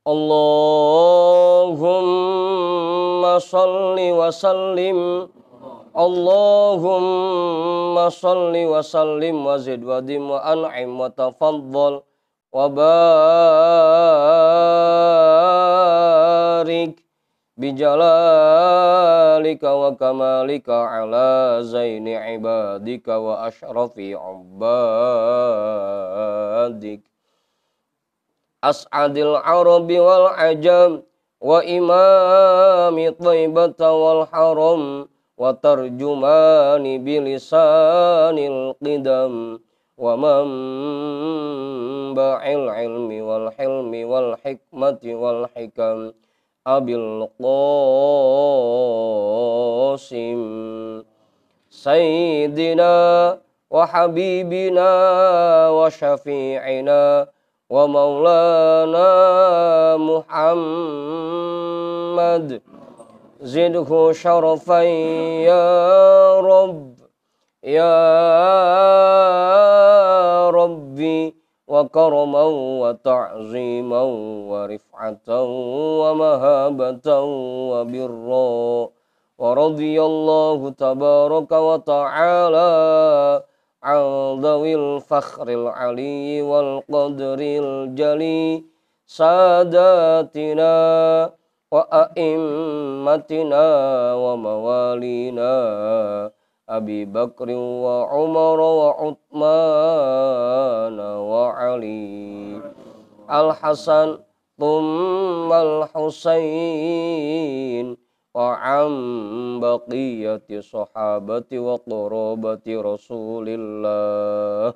Allahumma salli wa sallim. Allahumma salli wa sallim wa zid wa dim wa an'im wa tafaddal wa barik bijalalika wa kamalika ala zaini ibadika wa ashrafi ubadik as'adil arabi wal ajam wa imami taibata wal haram wa tarjumani bilisanil qidam wa manba'il ilmi wal hilmi wal hikmati wal hikam abil qasim sayyidina wa habibina wa syafi'ina wa maulana Muhammad zidhu syarafan ya Rabb ya Rabbi wa karaman wa ta'ziman wa rif'atan wa mahabatan wa birra wa radiyallahu tabaraka wa ta'ala an dawil fakhril ali wal qadril jali sadatina wa a'immatina wa mawalina Abi Bakr wa Umar wa Uthman wa Ali Al-Hasan thumma Al-Husain wa am baqiyati sahabati wa qurabati Rasulillah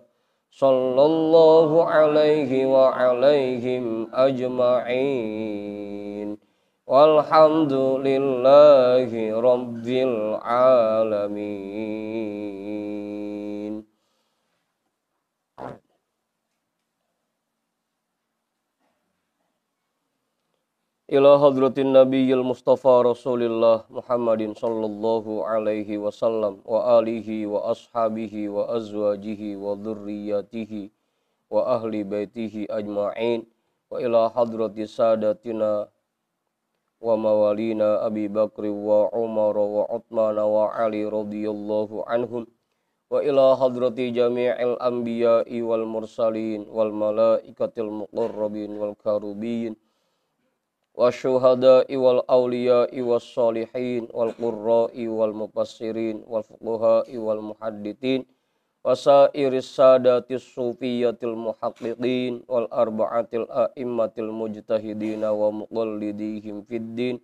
sallallahu alaihi wa alaihim ajma'in walhamdulillahi rabbil alamin. Ila hadratin nabiyil mustafa rasulillah Muhammadin sallallahu alaihi wasallam wa alihi wa ashabihi wa azwajihi wa dhurriyyatihi wa ahli baitihi ajma'in wa ila hadrati sadatina wa mawalina Abi Bakr wa Umar wa Uthman wa Ali radhiyallahu anhum wa ila hadrati jami'il anbiya'i wal mursalin wal malaikatil muqarrabin wal karubin wa syuhada'i wal awliya'i was salihin wal qurra'i wal mufassirin wal fuqaha'i wal muhaddithin wasairis sadatis sufiyatil muhaqqiqin wal arba'atil a'immatil mujtahidin wa muqallidihim fid din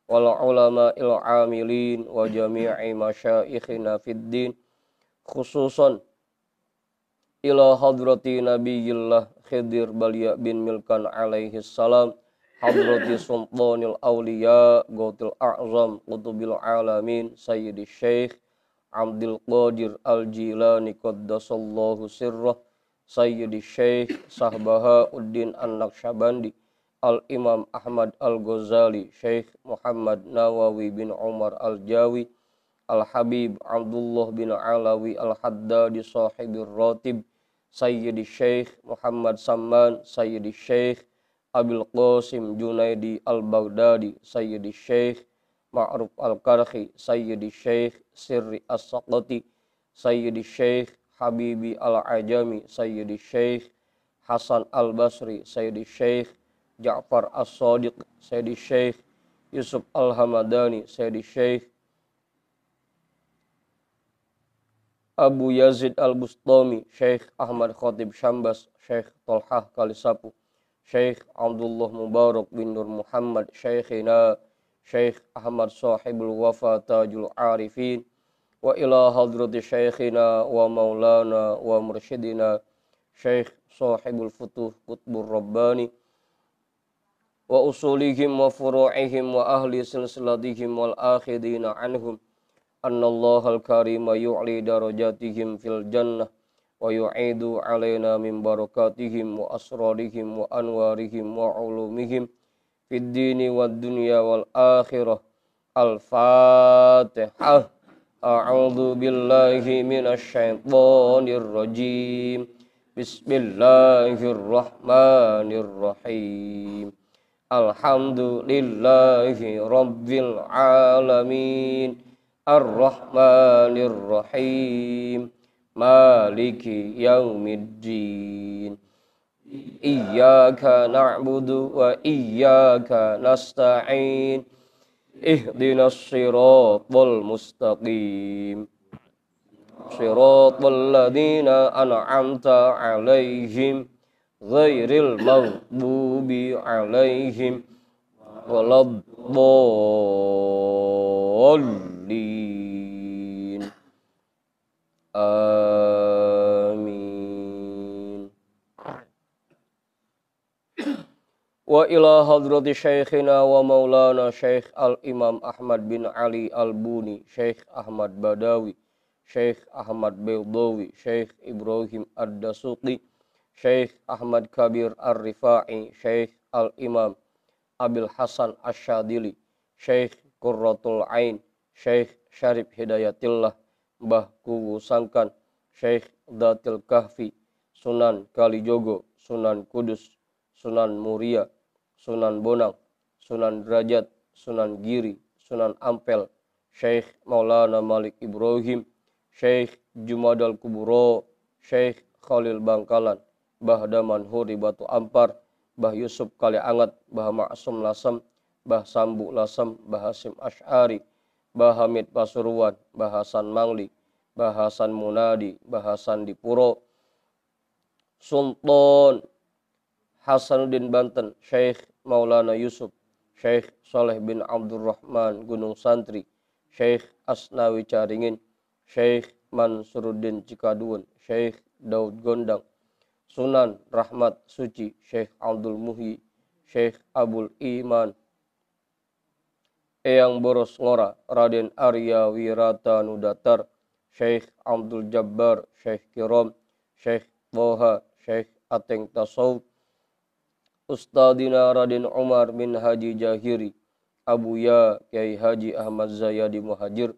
wal ulama'il amilin wa jami'i masyayikhina fid din khususan ila hadrati nabiyillah Khidir Balya bin Milkan alaihi salam hadrati sultanil awliya gautil a'zam qutubil alamin sayyidi syekh Abdul Qadir Al-Jilani qaddasallahu sirrah sayyidi syekh Sahbahauddin An-Naqsyabandi Al-Imam Ahmad Al-Ghazali Syekh Muhammad Nawawi bin Umar Al-Jawi Al-Habib Abdullah bin Alawi Al-Haddadi sahibir ratib sayyidi syekh Muhammad Samman sayyidi syekh Abil Qasim Junaidi Al-Baghdadi sayyidi syekh Ma'ruf Al-Karhi sayyidi syekh Sirri As-Saqati sayyidi syekh Habibi Al-Ajami sayyidi syekh Hasan Al-Basri sayyidi syekh Ja'far As-Sadiq sayyidi syekh Yusuf Al-Hamadani sayyidi syekh Abu Yazid Al-Bustami Syekh Ahmad Khatib Syambas Syekh Tolhah Kalisapu Syekh Abdullah Mubarak bin Nur Muhammad Syekhina Syekh Ahmad Sahibul Wafa Tajul Arifin wa ila hadrati Syekhina wa maulana wa mursyidina Syekh Sahibul Futuh Qutbur Rabbani wa usulihim wa furu'ihim wa ahli silsilatihim wal akhidina anhum annallahal karima yu'li darajatihim fil jannah wa yu'idu alaina min barakatihim wa asrarihim wa anwarihim wa ulumihim fid dini wad dunya wal akhirah. Al-Fatihah. A'udzu billahi minasy syaithanir rajim. Bismillahirrahmanirrahim. Alhamdulillahi Rabbil Alamin. Ar-Rahmanir Rahim. Maliki Yaumiddin. Iyyaka na'budu wa iyyaka nasta'in. Ihdinas siratal mustaqim. Siratal ladzina an'amta 'alaihim ghairil maghdubi 'alaihim waladdallin. Amin. Wa ila hadrati syekhina wa maulana Syekh Al-Imam Ahmad bin Ali Al-Buni, Syekh Ahmad Badawi, Syekh Ahmad Baydawi, Syekh Ibrahim Ad-Dasuqi, Syekh Ahmad Kabir Ar-Rifa'i, Syekh Al-Imam Abil Hasan Asyadili, Syekh Qurratul Ain, Syekh Syarif Hidayatillah, Mbah Kuwu Sangkan, Syekh Datil Kahfi, Sunan Kalijogo, Sunan Kudus, Sunan Muria, Sunan Bonang, Sunan Derajat, Sunan Giri, Sunan Ampel, Syekh Maulana Malik Ibrahim, Syekh Jumadal Kuburo, Syekh Khalil Bangkalan, Mbah Daman Huri Batu Ampar, Mbah Yusuf Kaliangat, Mbah Ma'asum Lasem, Mbah Sambu Lasem, Mbah Hasim Asy'ari, Mbah Hamid Pasuruan, Mbah Hasan Mangli, Mbah Hasan Munadi, Mbah Hasan Dipuro, Sultan Hasanuddin Banten, Syekh Maulana Yusuf, Syekh Saleh bin Abdurrahman Gunung Santri, Syekh Asnawi Caringin, Syekh Mansuruddin Cikaduun, Syekh Daud Gondang, Sunan Rahmat Suci, Syekh Abdul Muhyi, Syekh Abul Iman, Eyang Boros Ngora, Raden Arya Wirata Nudatar, Syekh Abdul Jabbar, Syekh Kiram, Syekh Boha, Syekh Ateng Tasawuf, Ustadina Raden Umar bin Haji Jahiri, Abuya Kiai Haji Ahmad Zayadi Muhajir,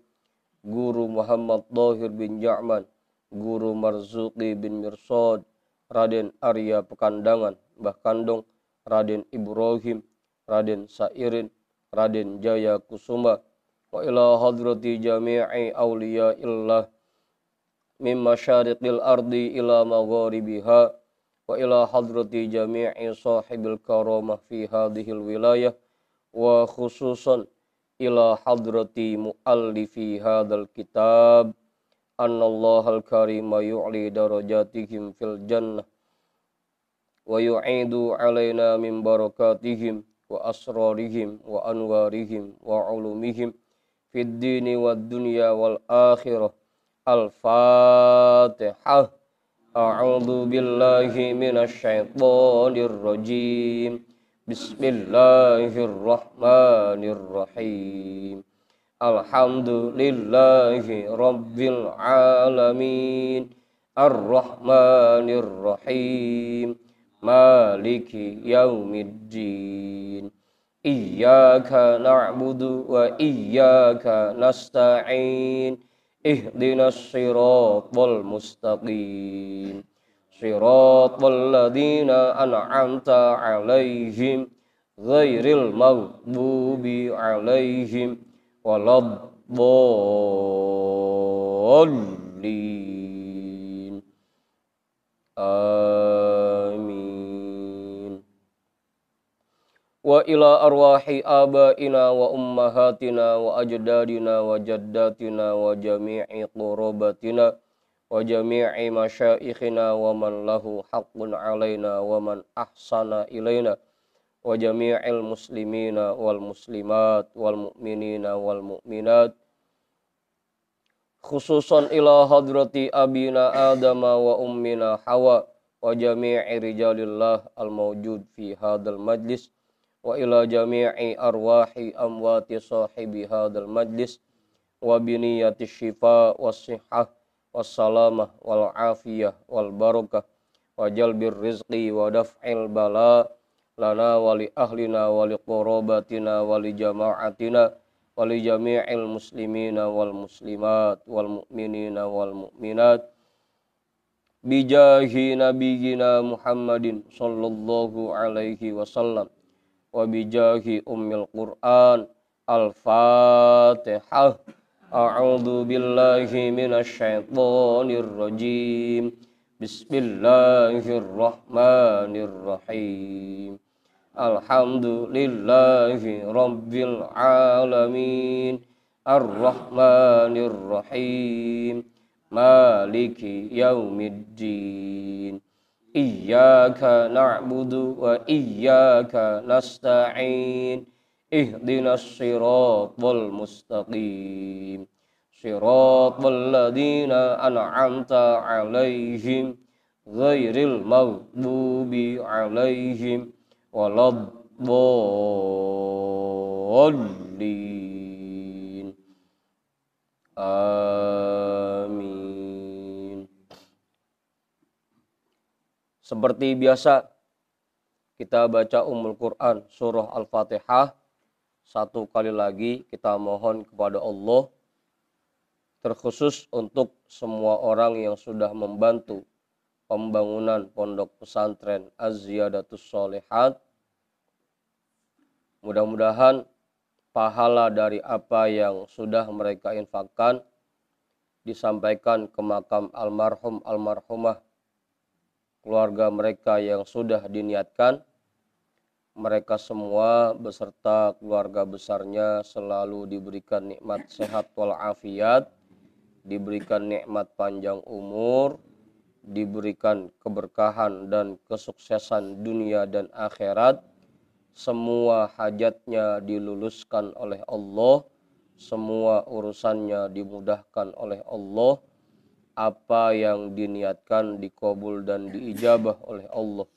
Guru Muhammad Dhahir bin Ja'man, Guru Marzuki bin Mirsad, Raden Arya Pekandangan, Mbah Kandong, Raden Ibrahim, Raden Sairin, Raden Jaya Kusuma, wa ila hadrati jami'i awliya illah min masyariqil ardi ila magharibiha, wa ila hadrati jami'i sahibil karamah fi hadhil wilayah, wa khususan ila hadrati muallifi hadal kitab, annallahal karima yu'li darajatihim fil jannah wa yu'idu alaina min barakatihim wa asrarihim wa anwarihim wa ulumihim fid dini wad dunya wal akhirah. Al-Fatihah. A'udzu billahi minasy syaithanir rajim. Bismillahirrahmanirrahim. Alhamdulillahi rabbil alamin. Ar-Rahmanir Rahim. Maliki Yaumiddin. Iyyaka na'budu wa iyyaka nasta'in. Ihdinas siratal mustaqim. Siratal ladzina an'amta 'alaihim ghairil maghdubi 'alaihim waladdallin. Amin. Wa ila arwahi abaina wa ummahatina wa ajdadina wa jaddatina wa jami'i qurabatina wa jami'i masyaikhina wa man lahu haqqun alaina wa man ahsana ilaina wa jami'il muslimina wal muslimat wal mu'minina wal mu'minat, khususan ila hadrati abina Adama wa ummina Hawa wa jami'i rijalillah al-mawjud fi hadal majlis, wa ila jami'i arwahi amwati sahibi hadal majlis wa biniyati syifa was sihah was salamah wal afiyah wal barakah wa jalbir rizqi wa daf'il bala lana wa li ahlina wa li qurabatina wa li jama'atina wa li jami'il muslimina wal muslimat wal mu'minina wal mu'minat bijahi nabiyyina Muhammadin sallallahu alaihi wasallam wa bijahi ummil Qur'an. Al-Fatihah. A'udzu billahi minasyaitonir rajim. Bismillahirrahmanirrahim. Alhamdulillahi rabbil alamin. Ar-Rahmanir-Rahim. Maliki yaumiddin. Iyyaka na'budu wa iyyaka nasta'in. Ihdinas siratal mustaqim. Siratal ladzina an'amta 'alaihim ghairil maghdubi 'alaihim waladdallin. Amin. Seperti biasa kita baca Ummul Quran surah Al-Fatihah. Satu kali lagi kita mohon kepada Allah, terkhusus untuk semua orang yang sudah membantu pembangunan pondok pesantren Az-Ziyadatus Shalihat. Mudah-mudahan pahala dari apa yang sudah mereka infakkan disampaikan ke makam almarhum almarhumah keluarga mereka yang sudah diniatkan. Mereka semua beserta keluarga besarnya selalu diberikan nikmat sehat walafiat, diberikan nikmat panjang umur, diberikan keberkahan dan kesuksesan dunia dan akhirat. Semua hajatnya diluluskan oleh Allah, semua urusannya dimudahkan oleh Allah, apa yang diniatkan dikabul dan diijabah oleh Allah.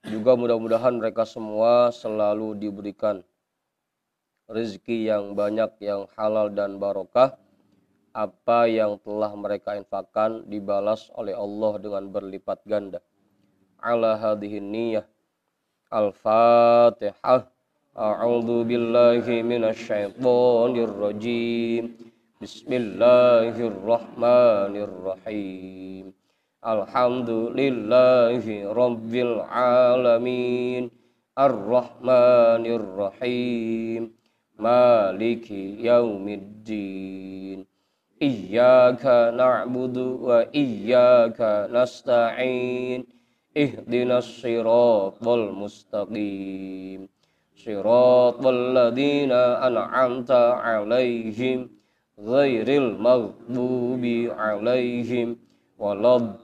Juga mudah-mudahan mereka semua selalu diberikan rezeki yang banyak, yang halal dan barokah. Apa yang telah mereka infakkan dibalas oleh Allah dengan berlipat ganda. Ala hadhihi niyyah. Al-Fatihah. A'udzu billahi minasyaitonir rajim. Bismillahirrahmanirrahim. Alhamdulillahi rabbil alamin. Ar-Rahmanir-Rahim. Maliki yaumiddin. Iyyaka na'budu wa iyyaka nasta'in. Ihdinas siratal mustaqim. Siratal ladzina an'amta 'alaihim ghairil maghdubi 'alaihim waladdallin.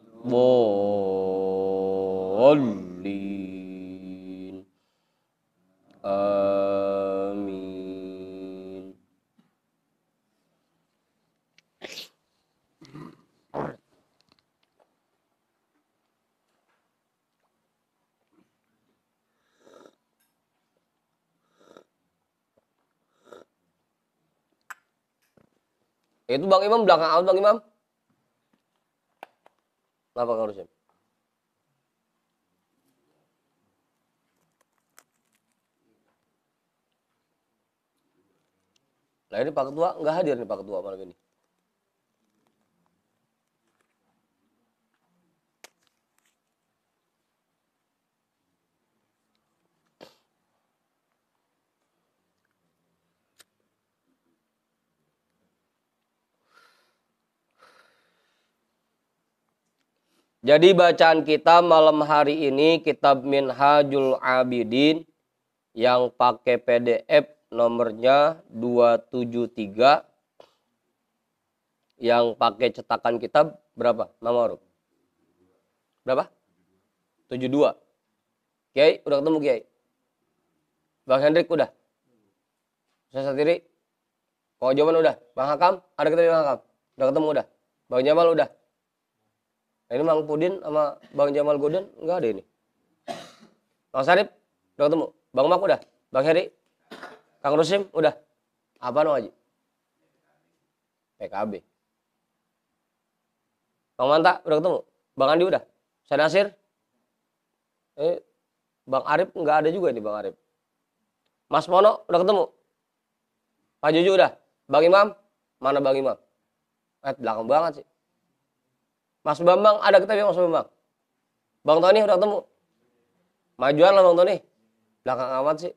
Amin. Itu Bang Imam belakang out Bang Imam. Kenapa Kang Rusim? Nah ini Pak Ketua nggak hadir nih Pak Ketua malam ini. Jadi bacaan kita malam hari ini kitab Minhajul Abidin yang pakai PDF nomornya 273. Yang pakai cetakan kitab berapa? Nama huruf? Berapa? 72. Kiai, udah ketemu Kiai? Bang Hendrik udah? Saya sendiri? Kau jawaban udah? Bang Hakam? Ada ketemu Bang Hakam? Udah ketemu udah? Bang Jamal udah? Nah, ini Bang Pudin sama Bang Jamal Goden enggak ada ini. Bang Sarip udah ketemu. Bang Mak udah. Bang Heri. Kang Rusim udah. Apa no Haji? PKB. Bang Manta udah ketemu. Bang Andi udah. Saya Nasir. Bang Arif enggak ada juga ini Bang Arif. Mas Mono udah ketemu. Pak Juju udah. Bang Imam. Mana Bang Imam? Belakang banget sih. Mas Bambang, ada ketemu Mas Bambang? Bang Tony udah ketemu? Majuan lah Bang Tony. Belakang amat sih.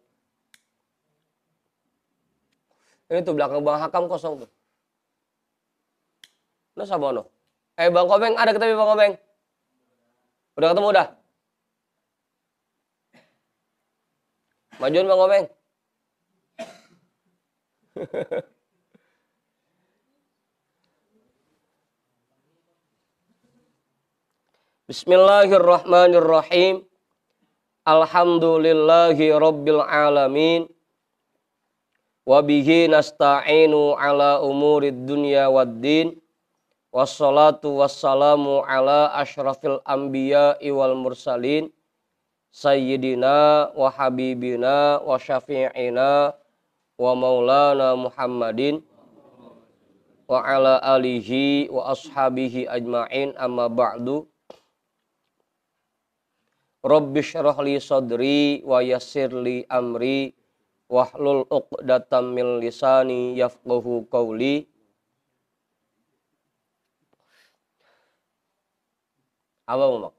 Ini tuh belakang Bang Hakam kosong tuh. Nah sabono. Bang Komeng, ada ketemu Bang Komeng? Udah ketemu udah? Majuan Bang Komeng. Bismillahirrahmanirrahim. Alhamdulillahi rabbil alamin. Wabihi nasta'inu ala umurid dunya waddin. Wassalatu wassalamu ala ashrafil anbiya'i wal mursalin. Sayyidina wa habibina wa syafi'ina wa maulana Muhammadin wa ala alihi wa ashabihi ajma'in, amma ba'du. Rabbi syrah li sadri wa yassir li amri wahlul 'uqdatam min lisani yafqahu qawli. Apa Mak?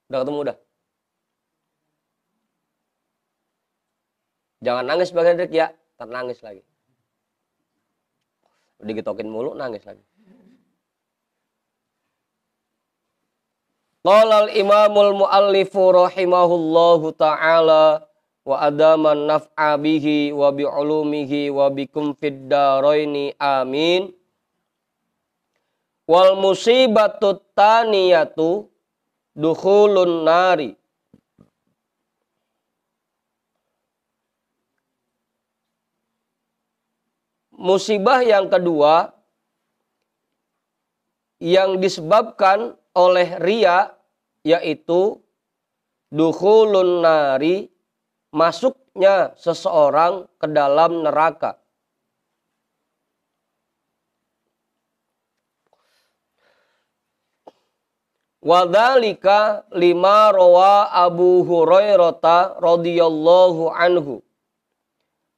Udah ketemu udah? Jangan nangis Bang Hendrik ya, ntar nangis lagi. Udah gitokin mulu nangis lagi. Qala al-imamul muallifu rahimahullahu ta'ala wa adaman naf'a bihi wa bi'ulumihi wa bikum fid daraini amin. Wal musibatut taniyatu dukhulun nari. Musibah yang kedua yang disebabkan oleh riya yaitu dukhulun nari, masuknya seseorang ke dalam neraka. Wadzalika lima rawa Abu Hurairah radhiyallahu anhu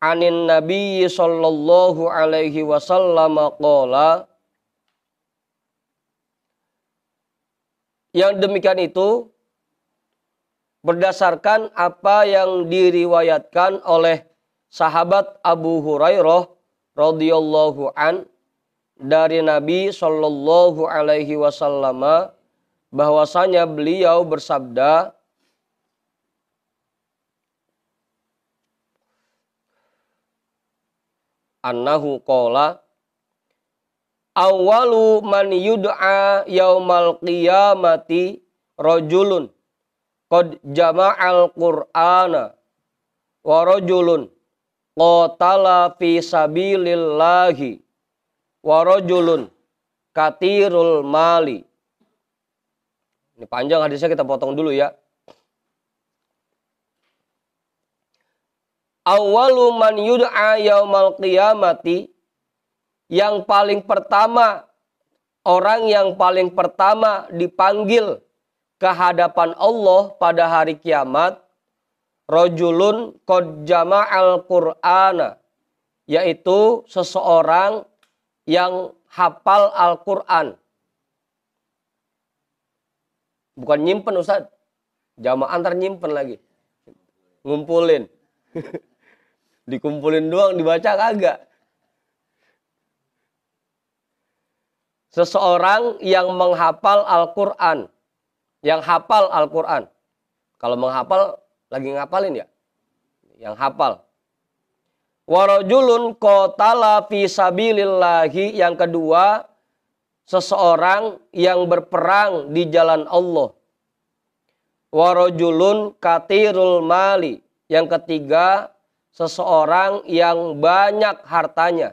anin Nabi sallallahu alaihi wasallam qala. Yang demikian itu berdasarkan apa yang diriwayatkan oleh sahabat Abu Hurairah radhiyallahu an dari Nabi sallallahu alaihi wasallam bahwasanya beliau bersabda, annahu qala awwalu man yud'a yaumal qiyamati rajulun qad jama'al qur'ana wa rajulun qatala fi sabilillahi wa rajulun katirul mali. Ini panjang hadisnya, kita potong dulu ya. Awwalu man yud'a yaumal qiyamati, yang paling pertama, orang yang paling pertama dipanggil ke hadapan Allah pada hari kiamat, rajulun qad jama'al qur'ana, yaitu seseorang yang hafal Al-Qur'an. Bukan nyimpen Ustaz, jamaah antar nyimpen lagi, ngumpulin. Dikumpulin doang, dibaca kagak. Seseorang yang menghafal Al-Quran, yang hafal Al-Quran. Kalau menghafal, lagi ngapalin ya, yang hafal. Warajulun qatala fi sabilillahi, yang kedua, seseorang yang berperang di jalan Allah. Warajulun katirul mali, yang ketiga, seseorang yang banyak hartanya.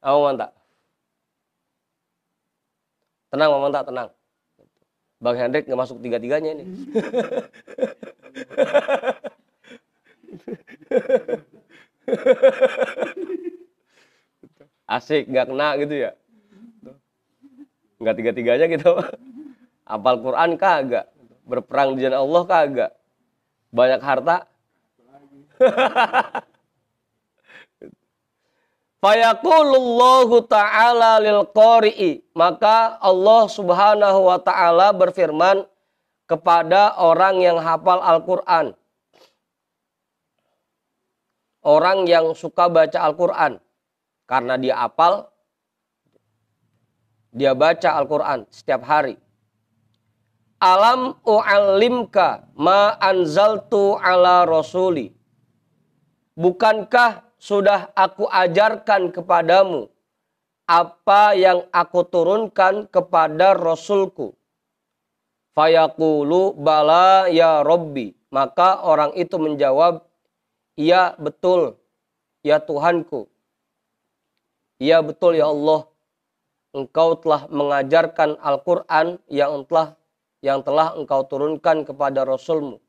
Mantap. Tenang mantap, tenang. Bang Hendrik nggak masuk tiga-tiganya ini. Asik, nggak kena gitu ya. Nggak tiga-tiganya gitu. Hafal Quran kagak. Berperang di jalan Allah kagak. Banyak harta. Fayaqulullahu ta'ala lil qari'i, maka Allah subhanahu wa ta'ala berfirman kepada orang yang hafal Al-Quran. Orang yang suka baca Al-Quran. Karena dia hafal, dia baca Al-Quran setiap hari. Alam u'allimka ma anzaltu ala rasuli. Bukankah sudah aku ajarkan kepadamu apa yang aku turunkan kepada Rasulku? Fayaqulu bala ya Rabbi. Maka orang itu menjawab, iya betul ya Tuhanku. Iya betul ya Allah. Engkau telah mengajarkan Al-Quran yang telah engkau turunkan kepada Rasulmu.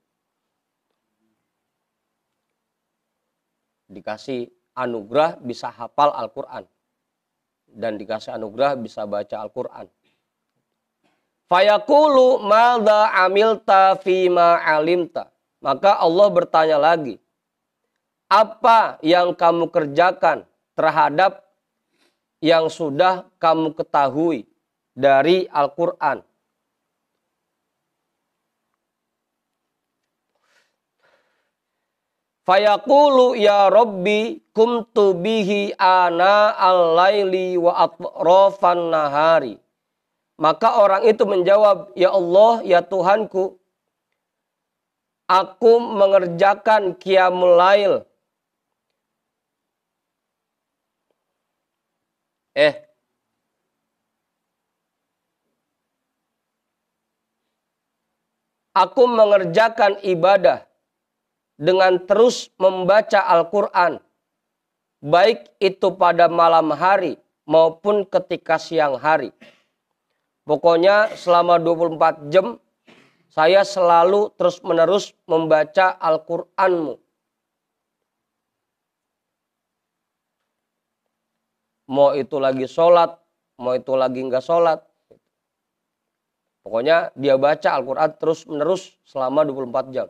Dikasih anugerah bisa hafal Al-Quran. Dan dikasih anugerah bisa baca Al-Quran. Fayaqulu madza amilta fima alimta. Maka Allah bertanya lagi. Apa yang kamu kerjakan terhadap yang sudah kamu ketahui dari Al-Quran? Fayaqulu ya Rabbi kumtu bihi ana al-laili wa atrafan nahari. Maka orang itu menjawab, ya Allah, ya Tuhanku, aku mengerjakan qiyamul lail. Aku mengerjakan ibadah dengan terus membaca Al-Quran. Baik itu pada malam hari maupun ketika siang hari. Pokoknya selama 24 jam saya selalu terus-menerus membaca Al-Qur'anmu. Mau itu lagi sholat, mau itu lagi enggak sholat. Pokoknya dia baca Al-Qur'an terus-menerus selama 24 jam.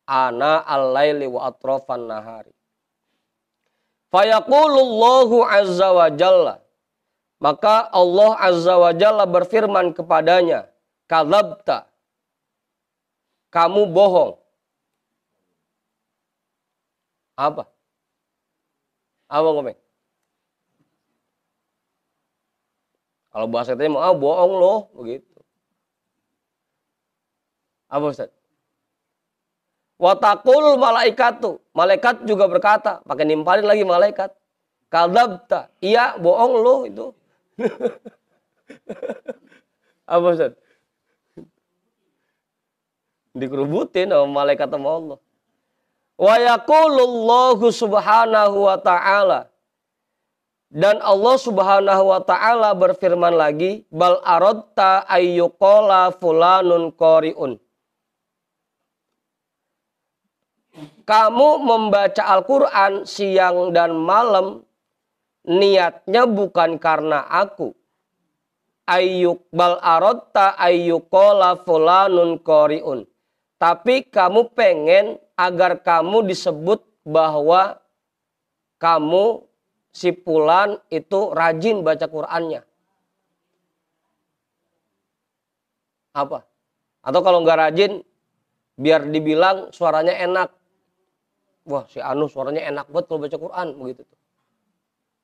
Ana al-laili wa atrafan nahari. Fayaqulullahu azza wa jalla. Maka Allah azza wa jalla berfirman kepadanya, kadzabta. Kamu bohong. Apa? Apa ngomong? Kalau bahasa kita mau bohong loh, begitu. Apa Ustaz? Watakul malaikatu. Malaikat juga berkata, pakai nimpalin lagi malaikat. Kadzabta. Iya, bohong loh itu. Apa Ustaz? Dikerubutin sama malaikat sama Allah. Wa yaqulullahu subhanahu wa ta'ala. Dan Allah subhanahu wa ta'ala berfirman lagi, bal aradta ayyuqala fulanun qari'un. Kamu membaca Al-Quran siang dan malam, niatnya bukan karena aku. Bal aradta ayyuqala fulanun qari'un. Tapi kamu pengen agar kamu disebut bahwa kamu si fulan itu rajin baca Qur'annya. Apa? Atau kalau nggak rajin, biar dibilang suaranya enak. Wah, si Anu suaranya enak banget kalau baca Qur'an. Begitu tuh.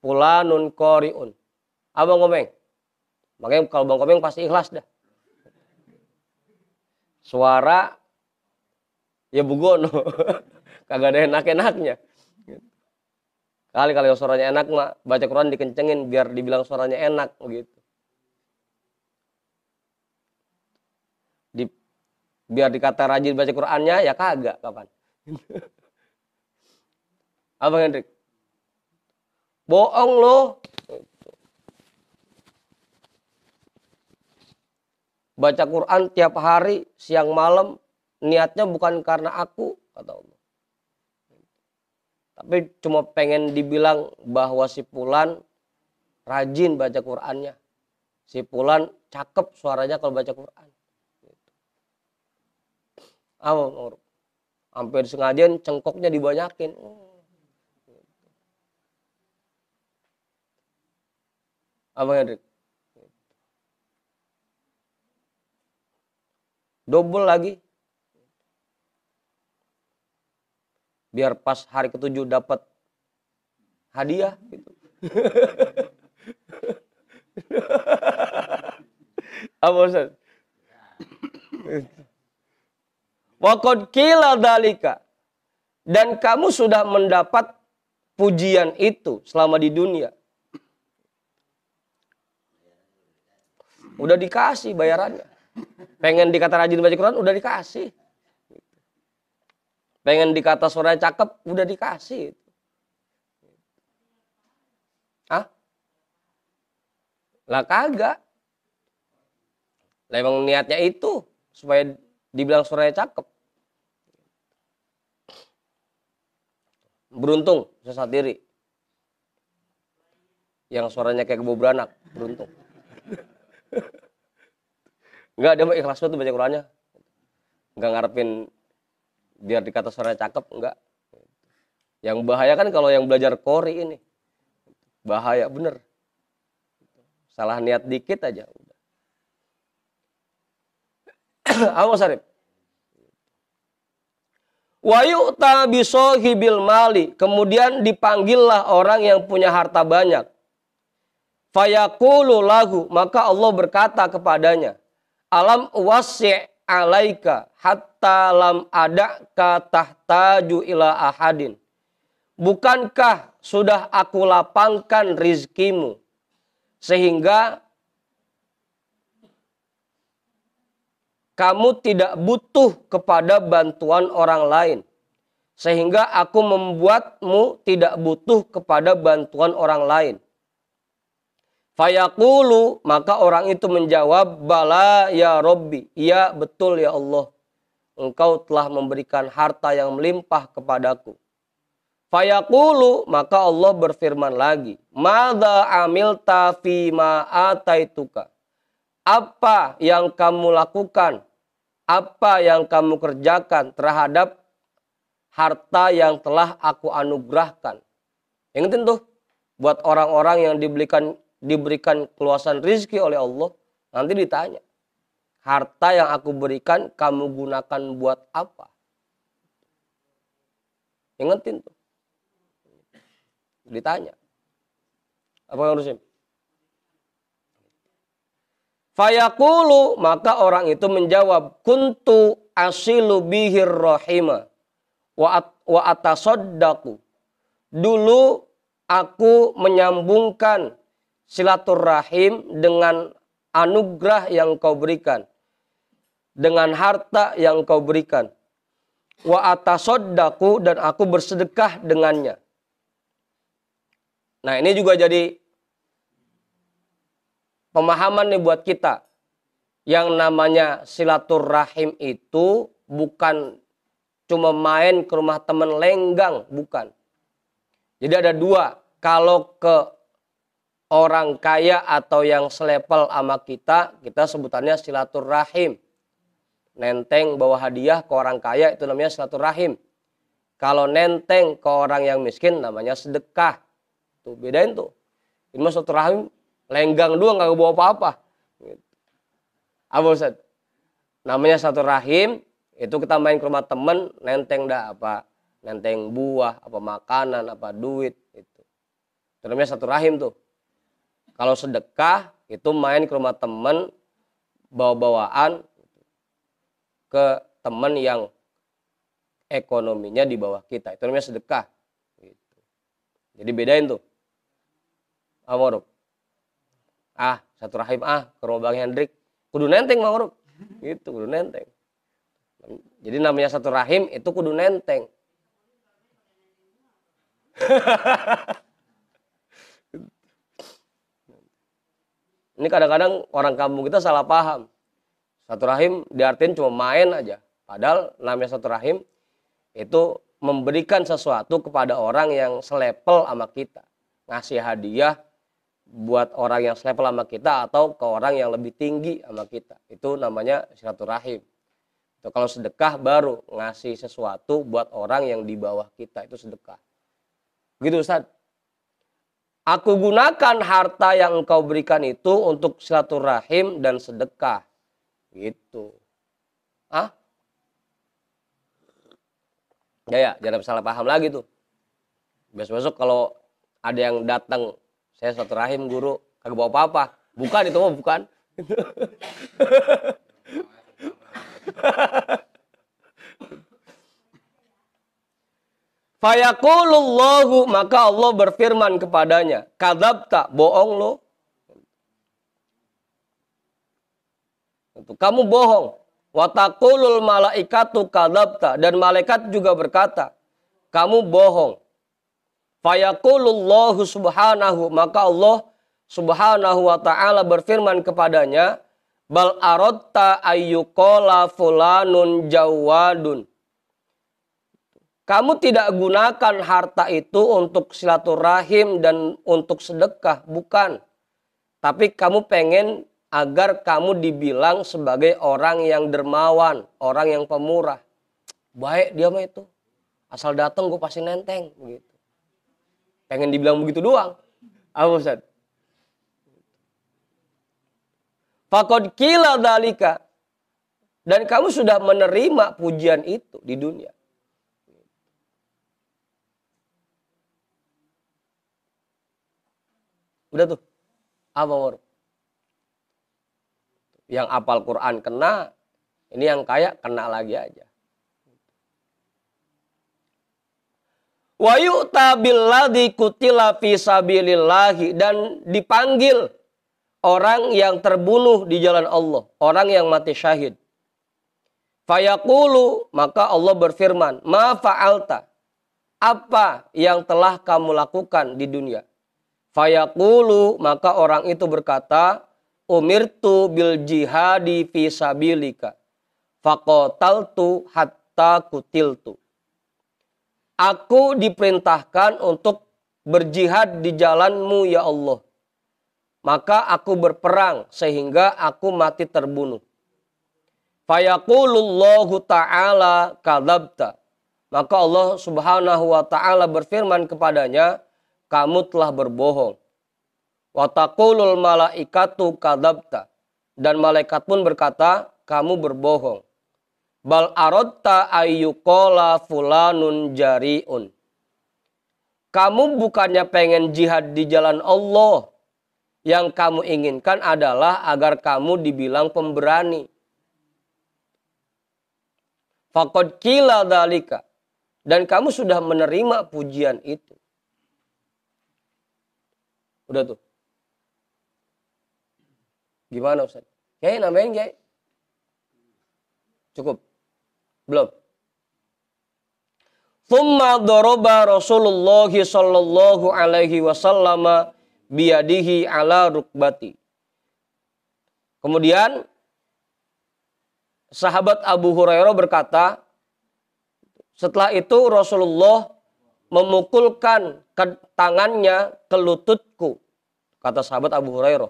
Fulanun qari'un. Abang Komeng. Makanya kalau Bang Komeng pasti ikhlas dah. Suara ya bugono. Kagak ada enak-enaknya. Kali kalau suaranya enak mah baca Quran dikencengin biar dibilang suaranya enak begitu. Biar dikata rajin baca Qurannya ya kagak kapan. Abang Hendrik. Bohong loh. Baca Quran tiap hari siang malam niatnya bukan karena aku kata Allah. Tapi cuma pengen dibilang bahwa si fulan rajin baca Qur'annya. Si fulan cakep suaranya kalau baca Qur'an. Apa? Hampir sengaja cengkoknya dibanyakin. Apa Hendrik? double lagi. Biar pas hari ke-7 dapat hadiah gitu. Apa Ustaz? Wa qad qila dzalika. Dan kamu sudah mendapat pujian itu selama di dunia. Udah dikasih bayarannya. Pengen dikata rajin baca Quran, udah dikasih. Pengen dikata suaranya cakep, udah dikasih. Hah? Lah kagak. Lah emang niatnya itu supaya dibilang suaranya cakep. Beruntung sesat diri. Yang suaranya kayak kebo beranak, beruntung. Enggak, dia mah ikhlas banget baca Qurannya. Enggak ngarepin biar dikata suaranya cakep, enggak. Yang bahaya kan kalau yang belajar qori ini. Bahaya bener. Salah niat dikit aja udah. Apa Sarip? Wa yu'ta bisohibil mali. Kemudian dipanggillah orang yang punya harta banyak. Fayaqulu lahu. Maka Allah berkata kepadanya. Alam wasi' alaika hatta lam ada'ka tahtaju ila ahadin. Bukankah sudah aku lapangkan rizkimu sehingga kamu tidak butuh kepada bantuan orang lain. Sehingga aku membuatmu tidak butuh kepada bantuan orang lain. Fayaqulu, maka orang itu menjawab, bala ya Rabbi, iya betul ya Allah. Engkau telah memberikan harta yang melimpah kepadaku. Fayaqulu, maka Allah berfirman lagi, madza amilta fima ataituka. Apa yang kamu lakukan, apa yang kamu kerjakan terhadap harta yang telah aku anugerahkan. Ingetin tuh, buat orang-orang yang diberikan keluasan rizki oleh Allah, nanti ditanya, harta yang aku berikan kamu gunakan buat apa? Ingetin tuh, ditanya. Apa yang harusnya? Fayaqulu, maka orang itu menjawab, kuntu asilu bihir rahima wa atasaddaqu. Dulu aku menyambungkan silaturahim dengan anugerah yang kau berikan, dengan harta yang kau berikan. Wa atasaddaqu, dan aku bersedekah dengannya. Nah, ini juga jadi pemahaman nih buat kita. Yang namanya silaturahim itu bukan cuma main ke rumah teman lenggang, bukan. Jadi ada dua. Kalau ke orang kaya atau yang selepel sama kita sebutannya silaturahim. Nenteng bawa hadiah ke orang kaya itu namanya silaturahim. Kalau nenteng ke orang yang miskin namanya sedekah. Tuh bedain tuh. Ini mah silaturahim lenggang doang, nggak bawa apa-apa. Apa Ustaz? Namanya silaturahim, itu kita main ke rumah temen, nenteng dah apa, nenteng buah, apa makanan, apa duit, itu namanya silaturahim tuh. Kalau sedekah, itu main ke rumah temen, bawa-bawaan ke temen yang ekonominya di bawah kita, itu namanya sedekah. Gitu. Jadi bedain tuh. Amor. Satu rahim ke rumah Bang Hendrik. Kudu nenteng Bang Oruk. Gitu, kudu nenteng. Jadi namanya satu rahim itu kudu nenteng. Ini kadang-kadang orang kampung kita salah paham. Satu rahim diartiin cuma main aja. Padahal namanya satu rahim itu memberikan sesuatu kepada orang yang selepel sama kita. Ngasih hadiah buat orang yang selevel sama kita atau ke orang yang lebih tinggi sama kita. Itu namanya silaturahim. Itu kalau sedekah baru ngasih sesuatu buat orang yang di bawah kita, itu sedekah. Begitu Ustaz. Aku gunakan harta yang engkau berikan itu untuk silaturahim dan sedekah. Gitu. Ah? Ya, jangan salah paham lagi tuh. Besok-besok kalau ada yang datang, saya satu rahim guru, kagak bawa apa-apa. Bukan itu mah bukan. Fayaqulullahu, maka Allah berfirman kepadanya, kadzabta, bohong lo. Kamu bohong. Wa taqulul malaikatu kadzabta, dan malaikat juga berkata, kamu bohong. Fayaqulullahu subhanahu, maka Allah subhanahu wa ta'ala berfirman kepadanya, bal aradta ayyuqala fulanun jawadun. Kamu tidak gunakan harta itu untuk silaturahim dan untuk sedekah, bukan. Tapi kamu pengen agar kamu dibilang sebagai orang yang dermawan, orang yang pemurah. Baik dia mah itu. Asal datang gue pasti nenteng begitu. Pengen dibilang begitu doang. Apa Ustaz? Faqad qila dzalika. Dan kamu sudah menerima pujian itu di dunia. Udah tuh. Apa War? Yang apal Quran kena, ini yang kaya kena lagi aja. Wa yu'ta billadzi qutila fi sabilillahi, dan dipanggil orang yang terbunuh di jalan Allah, orang yang mati syahid. Fayaqulu, maka Allah berfirman, ma fa'alta, apa yang telah kamu lakukan di dunia? Fayaqulu, maka orang itu berkata, umirtu bil jihadi fi sabilika faqataltu hatta kutiltu. Aku diperintahkan untuk berjihad di jalanmu ya Allah. Maka aku berperang sehingga aku mati terbunuh. Fayaqulullahu ta'ala kadzabta. Maka Allah subhanahu wa ta'ala berfirman kepadanya, kamu telah berbohong. Wa taqulul malaikatu kadzabta. Dan malaikat pun berkata, kamu berbohong. Bal aradta ayyuqala fulanun jari'un. Kamu bukannya pengen jihad di jalan Allah. Yang kamu inginkan adalah agar kamu dibilang pemberani. Faqad qila dzalika. Dan kamu sudah menerima pujian itu. Udah tuh. Gimana Ustaz? Kiai nambahin Kiai? Cukup? Belum? Thumma daraba Rasulullah sallallahu alaihi wasallam biyadihi ala rukbati. Kemudian sahabat Abu Hurairah berkata, setelah itu Rasulullah memukulkan tangannya ke lututku, kata sahabat Abu Hurairah.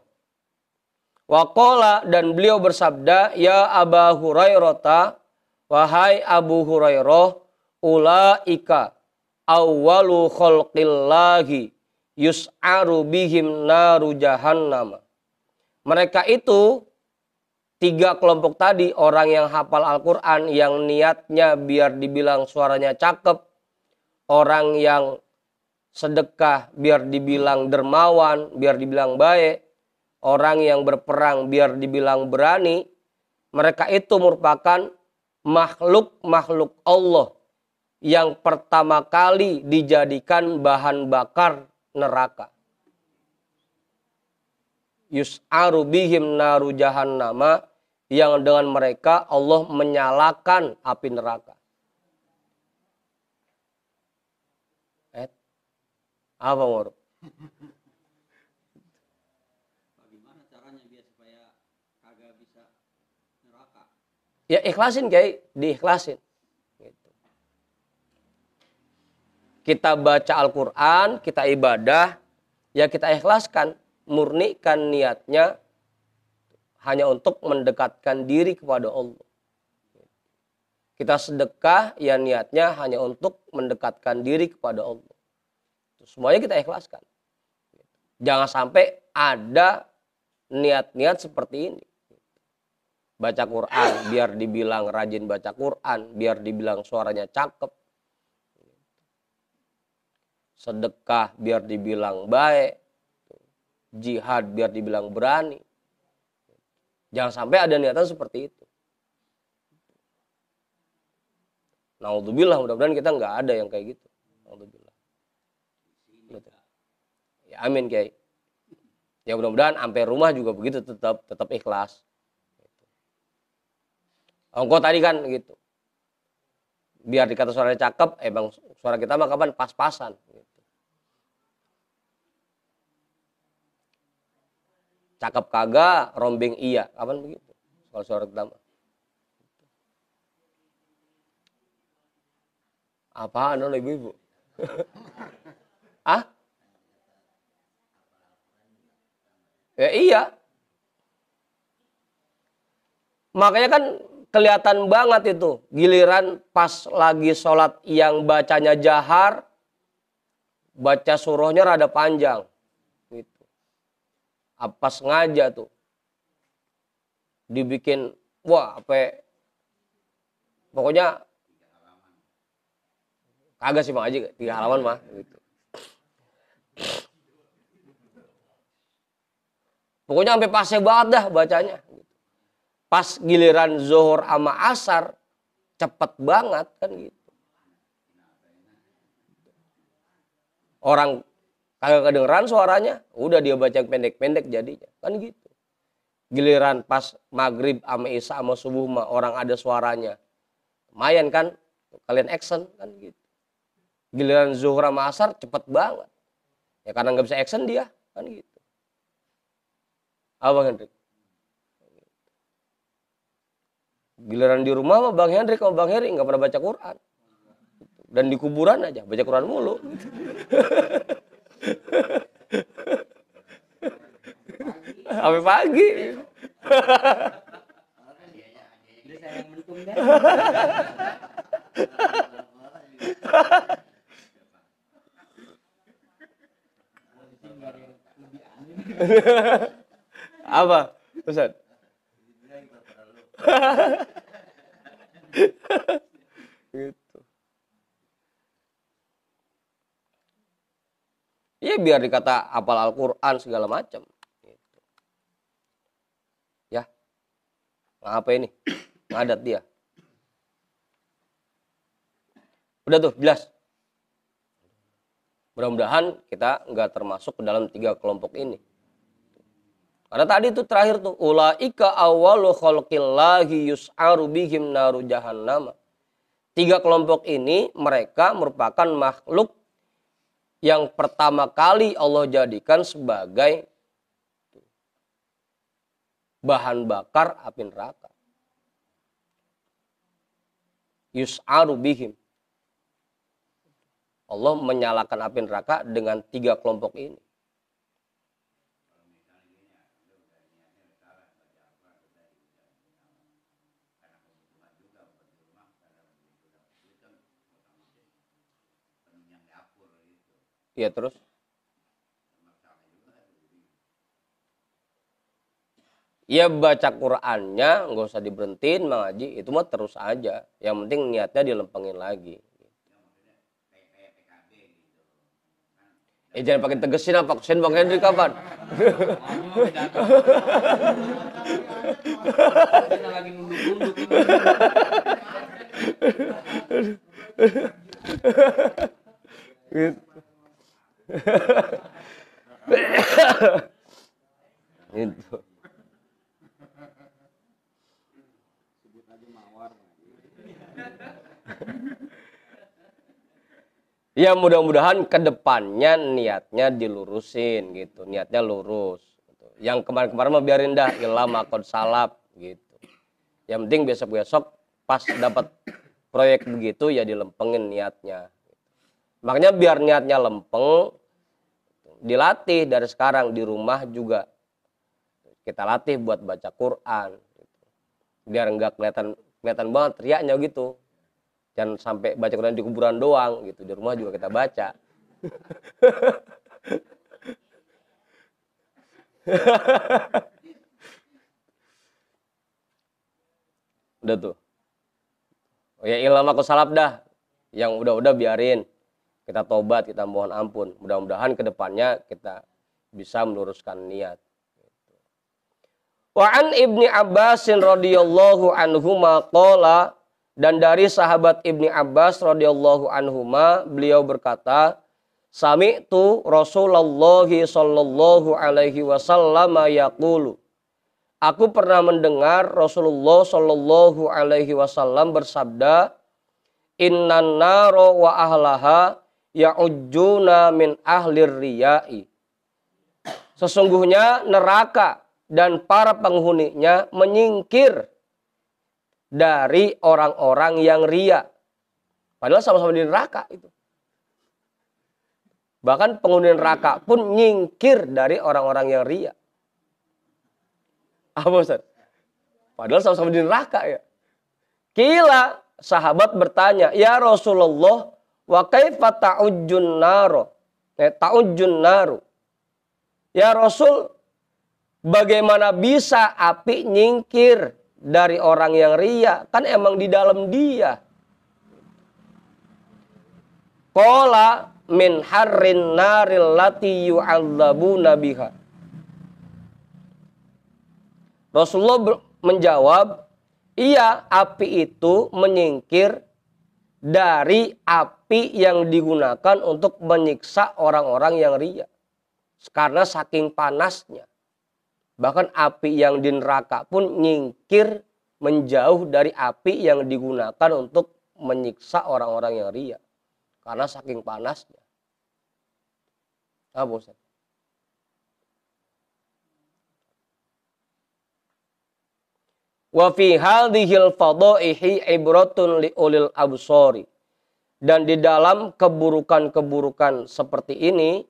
Waqala, dan beliau bersabda, ya Aba Hurairah, wahai Abu Hurairah, ulaika awwalu khalqillahi yus'aru bihim naru jahannam. Mereka itu 3 kelompok tadi, orang yang hafal Al-Quran, yang niatnya biar dibilang suaranya cakep, orang yang sedekah biar dibilang dermawan, biar dibilang baik, orang yang berperang biar dibilang berani. Mereka itu merupakan makhluk-makhluk Allah yang pertama kali dijadikan bahan bakar neraka. Yus'aru bihim naru jahannama, yang dengan mereka Allah menyalakan api neraka. Apa Mor? Bagaimana caranya biar supaya kagak bisa neraka? Ya ikhlasin Kiai, diikhlasin. Gitu. Kita baca Al-Quran, kita ibadah, ya kita ikhlaskan, murnikan niatnya hanya untuk mendekatkan diri kepada Allah. Kita sedekah, ya niatnya hanya untuk mendekatkan diri kepada Allah. Semuanya kita ikhlaskan. Jangan sampai ada niat-niat seperti ini. baca Quran biar dibilang rajin baca Quran, biar dibilang suaranya cakep. Sedekah biar dibilang baik. Jihad biar dibilang berani. Jangan sampai ada niatan seperti itu. Naudzubillah, mudah-mudahan kita nggak ada yang kayak gitu. Naudzubillah. Gitu. Ya amin Kiai. Ya mudah-mudahan sampai rumah juga begitu, tetap ikhlas. Engkau tadi kan gitu. Biar dikata suaranya cakep, bang suara kita mah kapan pas-pasan. Gitu. Cakep kagak, rombeng iya, kapan begitu? Kalau suara kita mah. Apaan oleh ibu-ibu? Ah? Ya iya. Makanya kan kelihatan banget itu. Giliran pas lagi sholat yang bacanya jahar, baca surahnya rada panjang. Gitu. Apa sengaja tuh. Dibikin, wah apa pokoknya kagak sih Bang Haji, 3 halaman mah. Gitu. Pokoknya sampai pasnya banget dah bacanya. Pas giliran zuhur sama asar, cepet banget kan gitu. Orang kagak kedengeran suaranya, udah dia baca pendek-pendek jadinya. Kan gitu. Giliran pas maghrib sama isya sama subuh mah orang ada suaranya. Lumayan kan, kalian action kan gitu. Giliran zuhur sama asar cepet banget. Ya karena nggak bisa action dia, kan gitu. Abang Hendrik. Giliran di rumah mah Bang Hendrik sama Bang Heri nggak pernah baca Quran. Dan di kuburan aja baca Quran mulu. Sampai pagi. Apa? Ustaz? Gitu. Ya biar dikata hafal Al-Quran segala macam. Gitu. Ya, apa ini? Ngadat dia. Udah tuh, jelas. Mudah-mudahan kita nggak termasuk ke dalam 3 kelompok ini. Karena tadi itu terakhir tuh, ulaika awwalu khalqillahi yus'aru bihim naru jahannam. 3 kelompok ini mereka merupakan makhluk yang pertama kali Allah jadikan sebagai bahan bakar api neraka. Yus'aru bihim. Allah menyalakan api neraka dengan 3 kelompok ini. Ya terus. Ya baca Qur'annya nggak usah diberhentiin Mang Haji, itu mah terus aja. Yang penting niatnya dilempengin lagi. Jangan pakai tegesin apa kusen Bang Hendrik kapan? Lagi nunduk-nunduk. Gitu. Gitu. Ya mudah-mudahan kedepannya niatnya dilurusin gitu, niatnya lurus. Gitu. Yang kemarin-kemarin mah biarin dah, ilam akod salap gitu. Yang penting besok-besok pas dapat proyek begitu ya dilempengin niatnya. Makanya biar niatnya lempeng, dilatih dari sekarang di rumah juga kita latih buat baca Quran. Gitu. Biar nggak kelihatan banget teriaknya gitu. Jangan sampai baca Quran di kuburan doang gitu, di rumah juga kita baca. Udah tuh. Oh ya ilham aku salap dah. Yang udah-udah biarin. Kita tobat, kita mohon ampun. Mudah-mudahan ke depannya kita bisa meluruskan niat. Wa an Ibni Abbas radhiyallahu anhuma qala, dan dari sahabat Ibni Abbas radhiyallahu anhuma beliau berkata, sami'tu Rasulullah sallallahu alaihi wasallam yaqulu, aku pernah mendengar Rasulullah sallallahu alaihi wasallam bersabda, innan naro wa ahlaha ya'ujjuna min ahlir riya'i, sesungguhnya neraka dan para penghuninya menyingkir dari orang-orang yang ria. Padahal sama-sama di neraka itu. Bahkan penghuni neraka pun nyingkir dari orang-orang yang ria. Apa Ustaz? Padahal sama-sama di neraka ya. Kila, sahabat bertanya, ya Rasulullah, wa kaifa ta'ujjun naro? Ta'ujjun naru. Ya Rasul, bagaimana bisa api nyingkir dari orang yang ria? Kan emang di dalam dia. Qala min harrin naril lati yu'adzabuna biha. Rasulullah menjawab, iya, api itu menyingkir dari api yang digunakan untuk menyiksa orang-orang yang ria. Karena saking panasnya. Bahkan api yang di neraka pun nyingkir menjauh dari api yang digunakan untuk menyiksa orang-orang yang ria. Karena saking panasnya. Apa Ustaz? Wa fi hadhil fadaihi ibratun li ulil absori. Dan di dalam keburukan-keburukan seperti ini,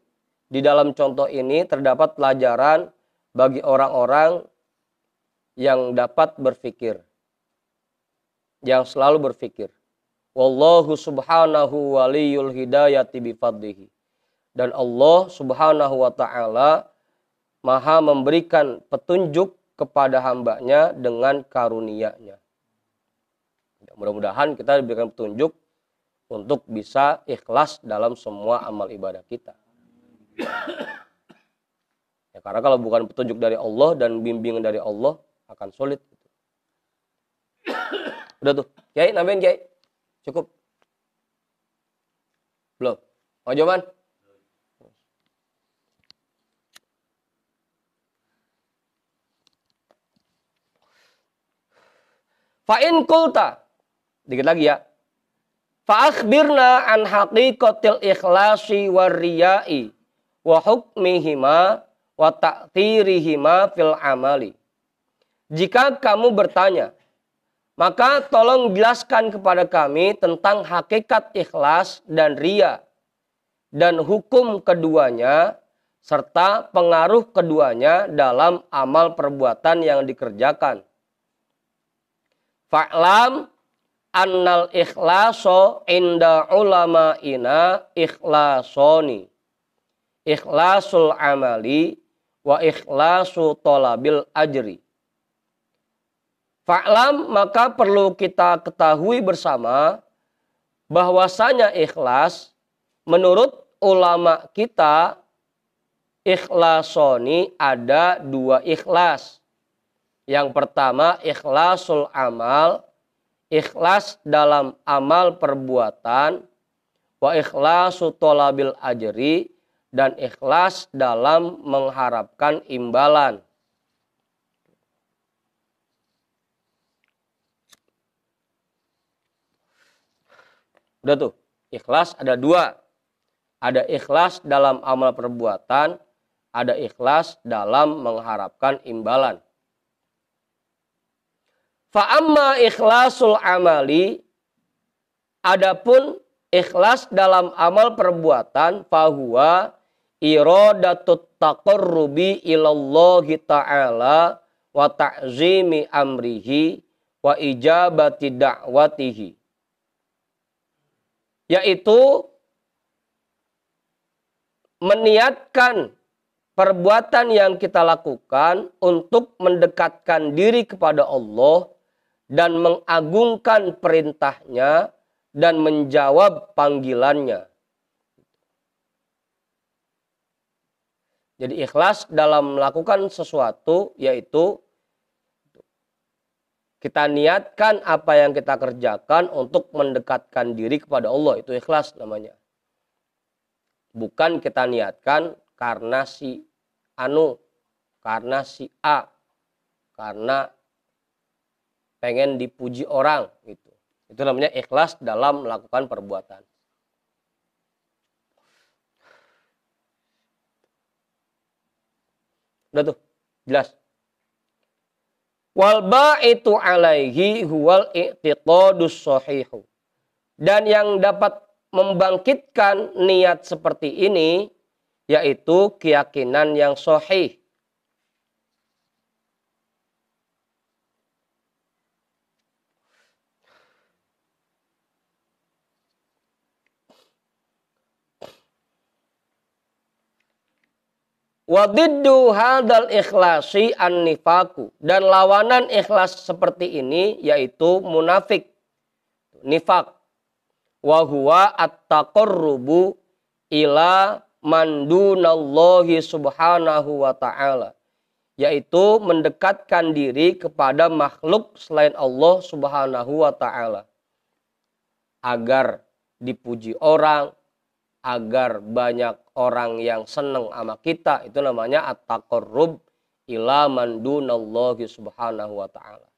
di dalam contoh ini terdapat pelajaran bagi orang-orang yang dapat berpikir, yang selalu berpikir. Wallahu subhanahu waliyul hidayati bifadlihi. Dan Allah subhanahu wa ta'ala maha memberikan petunjuk kepada hambanya dengan karunia-Nya. Mudah-mudahan kita diberikan petunjuk untuk bisa ikhlas dalam semua amal ibadah kita. Ya, karena kalau bukan petunjuk dari Allah dan bimbingan dari Allah akan sulit. Udah tuh, Kiai, nambahin Kiai. Cukup. Belum? Mau jawaban? Fa'in kulta. Dikit lagi ya. Fa'akhbirna an haqiqatil ikhlasi warriya'i wa hukmihima wa ta'thirihima fil amali. Jika kamu bertanya, maka tolong jelaskan kepada kami tentang hakikat ikhlas dan riya dan hukum keduanya serta pengaruh keduanya dalam amal perbuatan yang dikerjakan. Fa'lam annal ikhlaso inda ulama'ina ikhlasoni. Ikhlasul amali wa ikhlasu tolabil ajri. Fa'lam, maka perlu kita ketahui bersama bahwasanya ikhlas menurut ulama kita ikhlasoni ada dua ikhlas. Yang pertama ikhlasul amal, ikhlas dalam amal perbuatan, wa ikhlasu tolabil ajri, dan ikhlas dalam mengharapkan imbalan. Udah tuh, ikhlas ada dua. Ada ikhlas dalam amal perbuatan, ada ikhlas dalam mengharapkan imbalan. Fa'amma ikhlasul amali, adapun ikhlas dalam amal perbuatan, fahuwa iradatut taqarrubi ilallahi ta'ala wa ta'zimi amrihi wa ijabati da'watihi. Yaitu meniatkan perbuatan yang kita lakukan untuk mendekatkan diri kepada Allah dan mengagungkan perintahnya dan menjawab panggilannya. Jadi ikhlas dalam melakukan sesuatu yaitu kita niatkan apa yang kita kerjakan untuk mendekatkan diri kepada Allah. Itu ikhlas namanya. Bukan kita niatkan karena si anu, karena si A, karena pengen dipuji orang gitu. Itu namanya ikhlas dalam melakukan perbuatan. Udah tuh, jelas. Wal ba'itu alaihi huwal i'tiqadus shahihu. Dan yang dapat membangkitkan niat seperti ini yaitu keyakinan yang sahih. Wadiddu hadal ikhlasi an-nifaku. Dan lawanan ikhlas seperti ini yaitu munafik. Nifak. Wahuwa at-taqarrubu ila mandunallahi subhanahu wa ta'ala. Yaitu mendekatkan diri kepada makhluk selain Allah subhanahu wa ta'ala. Agar dipuji orang, agar banyak orang yang senang sama kita, itu namanya at-taqarrub ila man dunallahi subhanahu wa ta'ala.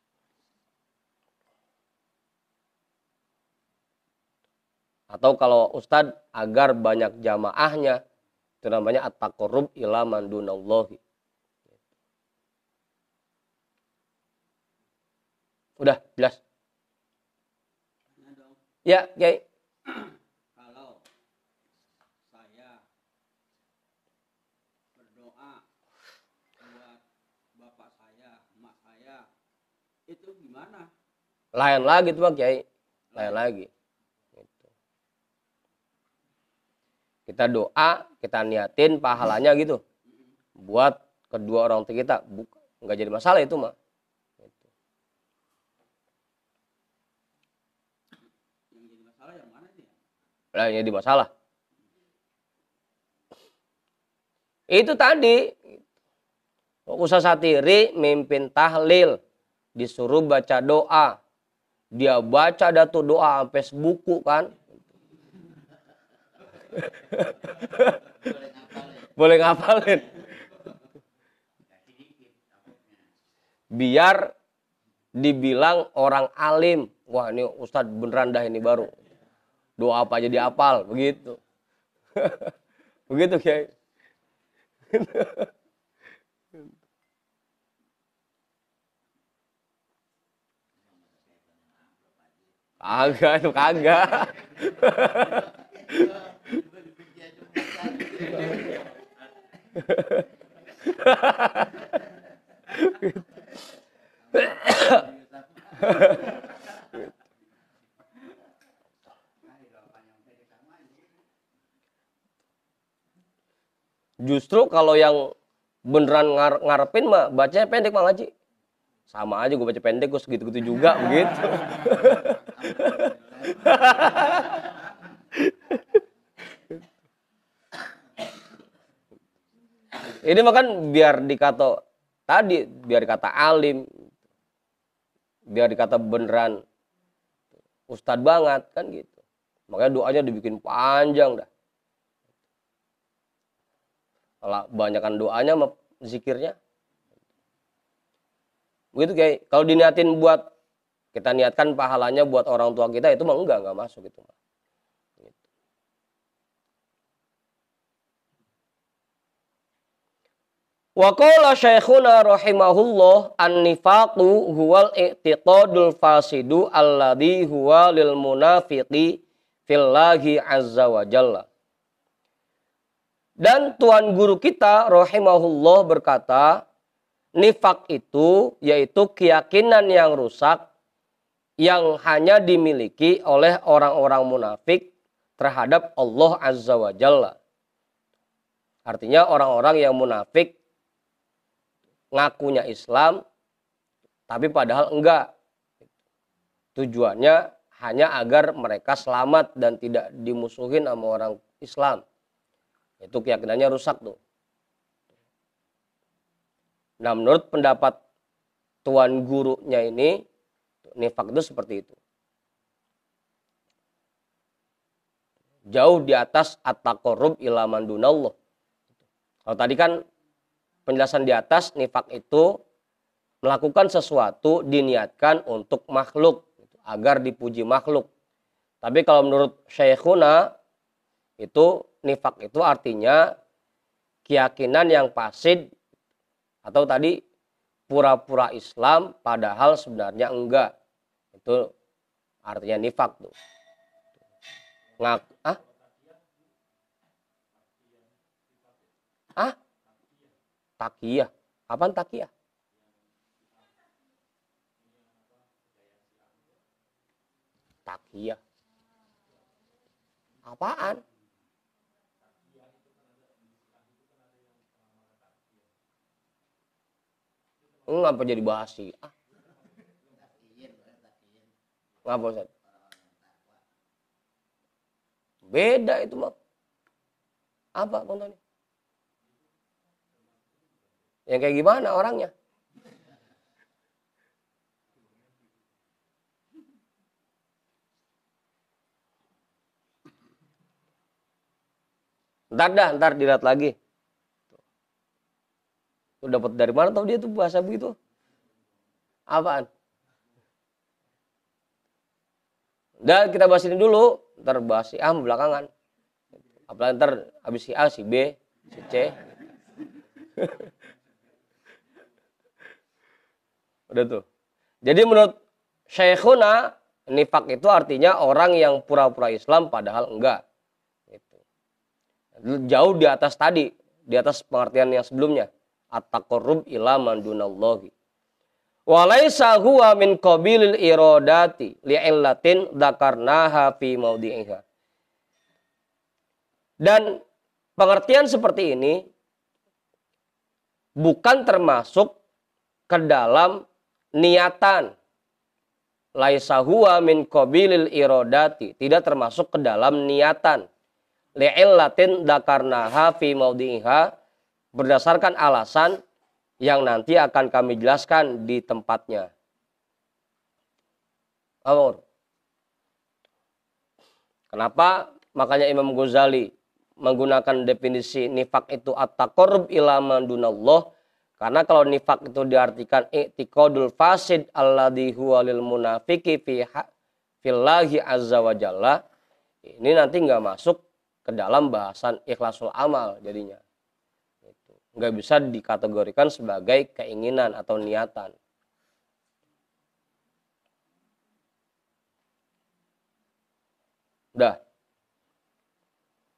Atau kalau Ustadz agar banyak jamaahnya, itu namanya at-taqarrub ila man dunallahi. Udah jelas? Ya, Kiai. Itu gimana? Lain lagi tuh Pak Kiai. Lain lagi. Gitu. Kita doa, kita niatin pahalanya gitu. Buat kedua orang tua kita. Nggak jadi masalah itu mah. Gitu. Yang jadi masalah yang mana sih? Lah yang jadi masalah. Itu tadi. Ustaz Satiri mimpin tahlil. Disuruh baca doa. Dia baca dah tuh doa sampai sebuku kan. Boleh ngapalin. Biar dibilang orang alim. Wah ini Ustadz beneran dah ini baru. Doa apa aja dihafal. Begitu. Begitu Kiai. Kagak, itu kagak. Justru kalau yang beneran ngarepin mah bacanya pendek Mang Haji. Sama aja gue baca pendek gue segitu-gitu juga begitu. Ini makan biar dikata tadi, biar dikata alim, biar dikata beneran ustadz banget kan gitu. Makanya doanya dibikin panjang dah. Kalau banyakan doanya sama zikirnya. Begitu kayak kalau diniatin buat kita niatkan pahalanya buat orang tua kita itu mah enggak masuk itu mah. Gitu. Wa qala syekhuna rahimahullah an-nifaqu huwal i'tiqadul fasidu alladhi huwa lil munafiqi fillahi azza wa jalla. Dan Tuan Guru kita rahimahullah berkata, nifak itu yaitu keyakinan yang rusak yang hanya dimiliki oleh orang-orang munafik terhadap Allah Azza wa Jalla. Artinya orang-orang yang munafik ngakunya Islam tapi padahal enggak. Tujuannya hanya agar mereka selamat dan tidak dimusuhin sama orang Islam. Itu keyakinannya rusak tuh. Nah, menurut pendapat tuan gurunya ini, nifak itu seperti itu. Jauh di atas at-taqarrub ila man dunallah. Kalau tadi kan penjelasan di atas, nifak itu melakukan sesuatu diniatkan untuk makhluk, agar dipuji makhluk. Tapi kalau menurut Syekhuna, itu nifak itu artinya keyakinan yang fasid, atau tadi pura-pura Islam padahal sebenarnya enggak. Itu artinya nifak tuh. Takiyah. Apaan takiyah? Takiyah. Apaan? Ngapa jadi bahas sih? Ngapa Ustaz? Beda itu mah. Apa Bang Tony? Yang kayak gimana orangnya? Ntar dilihat lagi. Tuh dapat dari mana tahu dia tuh bahasa begitu? Apaan? Dan kita bahas ini dulu, ntar bahas si A belakangan. Apalagi ntar habis si A, si B, si C. Udah tuh. Jadi menurut Syekhuna, nifak itu artinya orang yang pura-pura Islam padahal enggak. Gitu. Jauh di atas tadi, di atas pengertian yang sebelumnya. At-taqarrub ila man dunallahi. Wa laisa huwa min qabilil iradati li'illatin dzakarnaha fi maudhi'iha. Dan pengertian seperti ini bukan termasuk ke dalam niatan. Laisa huwa min qabilil iradati, tidak termasuk ke dalam niatan. Li'illatin dzakarnaha fi maudhi'iha, berdasarkan alasan yang nanti akan kami jelaskan di tempatnya. Amor. Kenapa? Makanya Imam Ghazali menggunakan definisi nifak itu at-taqarrub ila man dunallah. Karena kalau nifak itu diartikan i'tiqadul fasid alladhi huwa lil munafiqi fillahi azza wa jalla, ini nanti nggak masuk ke dalam bahasan ikhlasul amal jadinya. Nggak bisa dikategorikan sebagai keinginan atau niatan. Udah.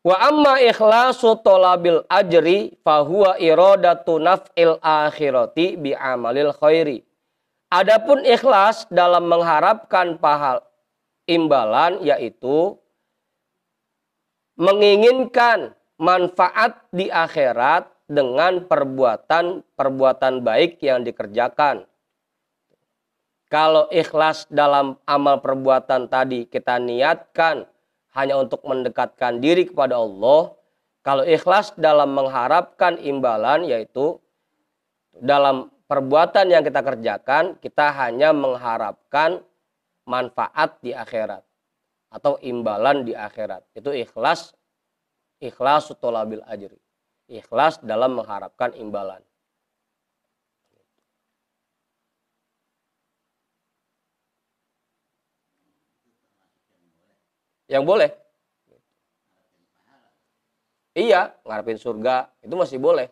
Wa amma ikhlasu thalabil ajri fahuwa iradatu naf'il akhirati bi amalil khairi. Adapun ikhlas dalam mengharapkan pahala imbalan, yaitu menginginkan manfaat di akhirat dengan perbuatan baik yang dikerjakan. Kalau ikhlas dalam amal perbuatan tadi kita niatkan hanya untuk mendekatkan diri kepada Allah. Kalau ikhlas dalam mengharapkan imbalan, yaitu dalam perbuatan yang kita kerjakan kita hanya mengharapkan manfaat di akhirat atau imbalan di akhirat. Itu ikhlas thalabil ajri. Ikhlas dalam mengharapkan imbalan. Yang boleh. Iya, ngarepin surga itu masih boleh.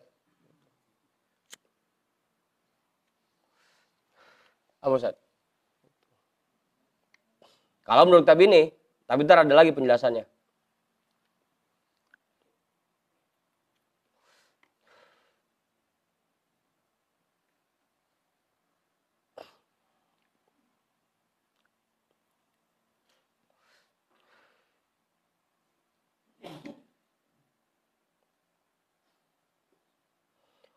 Apa Ustaz? Kalau menurut kitab ini, tapi ntar ada lagi penjelasannya.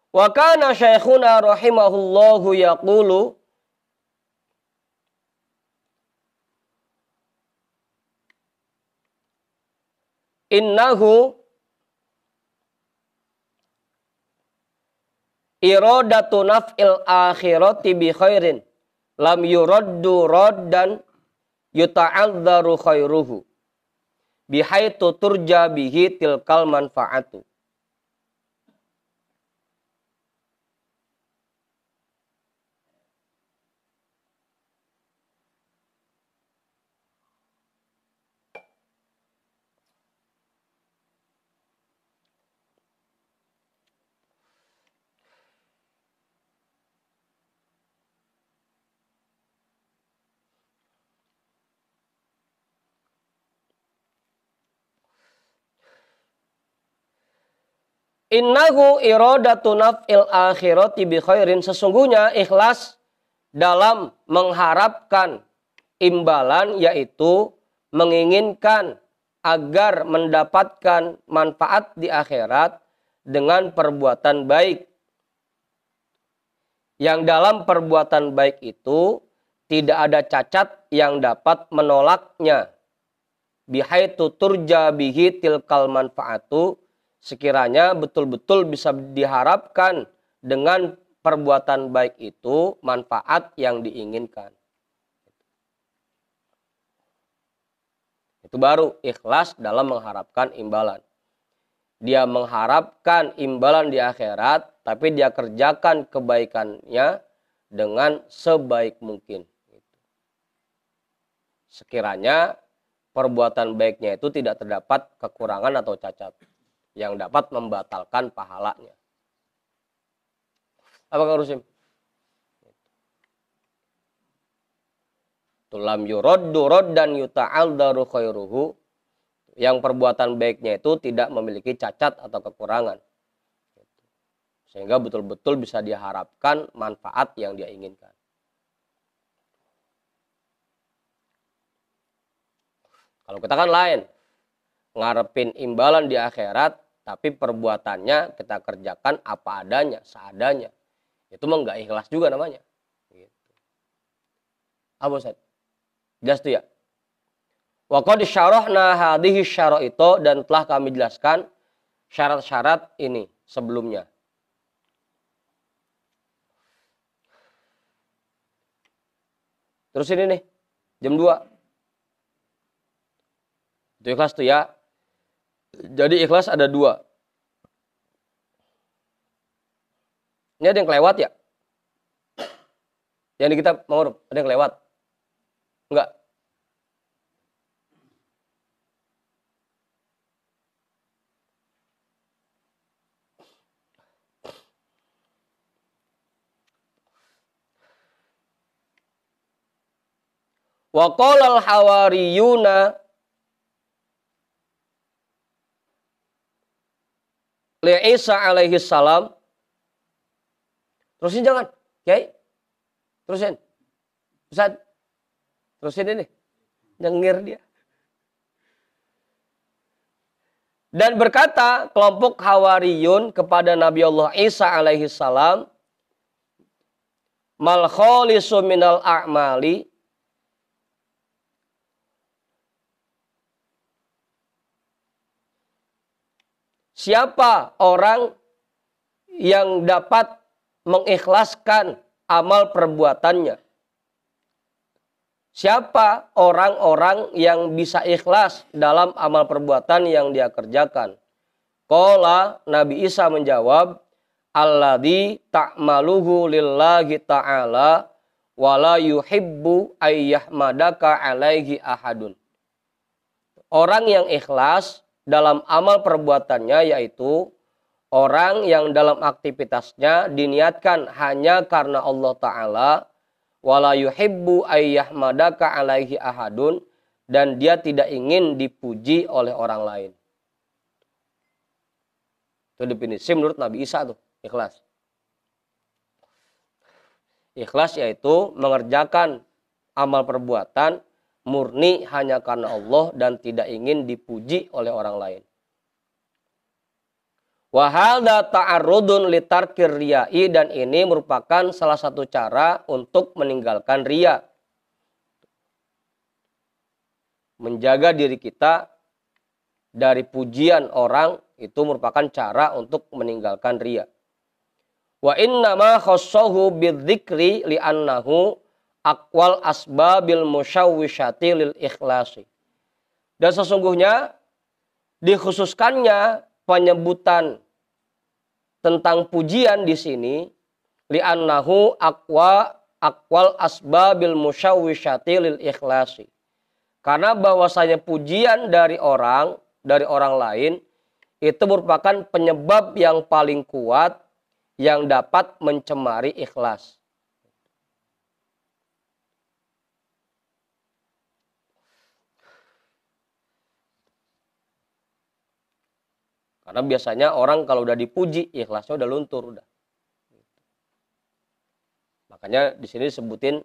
Wa kana syekhuna rahimahullahu yaqulu, Innahu iradatu naf'il akhirati bi khairin lam yuraddu raddan yuta'adzaru khairuhu bihaitu turja bihi tilkal manfaatu. Innahu iradatu naf'il akhirati bi khairin. Sesungguhnya ikhlas dalam mengharapkan imbalan, yaitu menginginkan agar mendapatkan manfaat di akhirat dengan perbuatan baik. Yang dalam perbuatan baik itu tidak ada cacat yang dapat menolaknya. Bihaitu turja bihi tilkal manfaatu. Sekiranya betul-betul bisa diharapkan dengan perbuatan baik itu manfaat yang diinginkan. Itu baru ikhlas dalam mengharapkan imbalan. Dia mengharapkan imbalan di akhirat, tapi dia kerjakan kebaikannya dengan sebaik mungkin. Sekiranya perbuatan baiknya itu tidak terdapat kekurangan atau cacat yang dapat membatalkan pahalanya. Apa Kang Rusim? Tulam yuraddu raddan yuta'aldaru khairuhu. Yang perbuatan baiknya itu tidak memiliki cacat atau kekurangan. Sehingga betul-betul bisa diharapkan manfaat yang dia inginkan. Kalau kita kan lain. Ngarepin imbalan di akhirat, tapi perbuatannya kita kerjakan apa adanya, seadanya. Itu mah nggak ikhlas juga namanya. Gitu. Apa Ustaz? Jelas tuh ya? Wa qad syarahna hadhihi syara'ita, dan telah kami jelaskan syarat-syarat ini sebelumnya. Terus ini nih, jam 2. Itu ikhlas tuh ya. Jadi ikhlas ada 2. Ini ada yang kelewat ya? Yang di kitab mau ada yang kelewat? Enggak. Wa qala al-hawariyuna li Isa alaihi salam. Terusin jangan, Kiai. Terusin. Ustaz. Terusin ini. Nyengir dia. Dan berkata kelompok Hawariyun kepada Nabi Allah Isa alaihi salam, mal khalisu minal a'mali, siapa orang yang dapat mengikhlaskan amal perbuatannya? Siapa orang-orang yang bisa ikhlas dalam amal perbuatan yang dia kerjakan? Qala, Nabi Isa menjawab, alladzi ta'maluhu lillahi ta'ala wala yuhibbu ayyahmadaka alaihi ahadun. Orang yang ikhlas dalam amal perbuatannya yaitu orang yang dalam aktivitasnya diniatkan hanya karena Allah Ta'ala, wala yuhibbu ayyahmadaka alaihi ahadun, dan dia tidak ingin dipuji oleh orang lain. Itu definisi menurut Nabi Isa tuh, ikhlas. Ikhlas yaitu mengerjakan amal perbuatan murni hanya karena Allah dan tidak ingin dipuji oleh orang lain. Wa hadza ta'arrudun li tarkir riya'i, dan ini merupakan salah satu cara untuk meninggalkan riya. Menjaga diri kita dari pujian orang itu merupakan cara untuk meninggalkan riya. Wa innama khassahu bidzikri li'annahu aqwal asbabil musyawwisyati lil ikhlasi. Dan sesungguhnya dikhususkannya penyebutan tentang pujian di sini li'annahu aqwal asbabil musyawwisyati lil ikhlasi. Karena bahwasanya pujian dari orang lain itu merupakan penyebab yang paling kuat yang dapat mencemari ikhlas. Karena biasanya orang kalau udah dipuji, ikhlasnya udah luntur udah. Makanya di sini disebutin,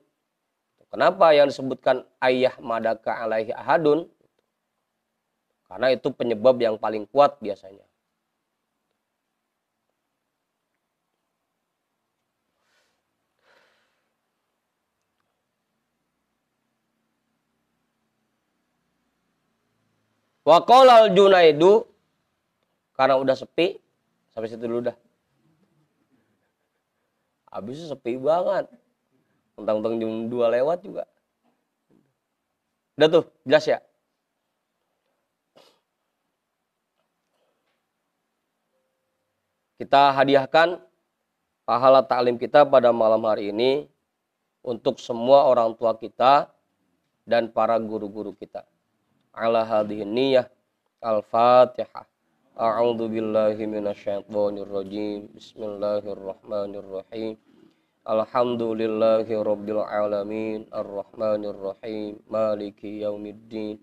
kenapa yang disebutkan ayah madaka alaihi ahadun? Karena itu penyebab yang paling kuat biasanya. Wa qala al-Junaidu, karena udah sepi, sampai situ dulu dah. Habis sepi banget. Tentang jam 2 lewat juga. Udah tuh, jelas ya? Kita hadiahkan pahala ta'lim kita pada malam hari ini untuk semua orang tua kita dan para guru-guru kita. Ala hadhihi niyyah al-Fatihah. A'udzu billahi minasyaitonir rajim. Bismillahirrahmanirrahim. Alhamdulillahi rabbil alamin arrahmanir rahim maliki yaumiddin.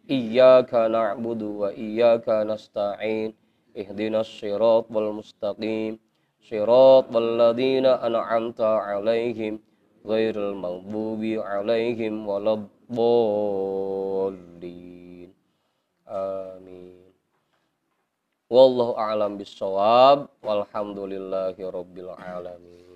Iyyaka na'budu wa iyyaka nasta'in. Ihdinas siratal mustaqim. Siratal ladzina an'amta 'alaihim ghairil maghdubi 'alaihim waladdallin. Amin. Wallahu a'lam bissawab. Walhamdulillahi rabbil alamin.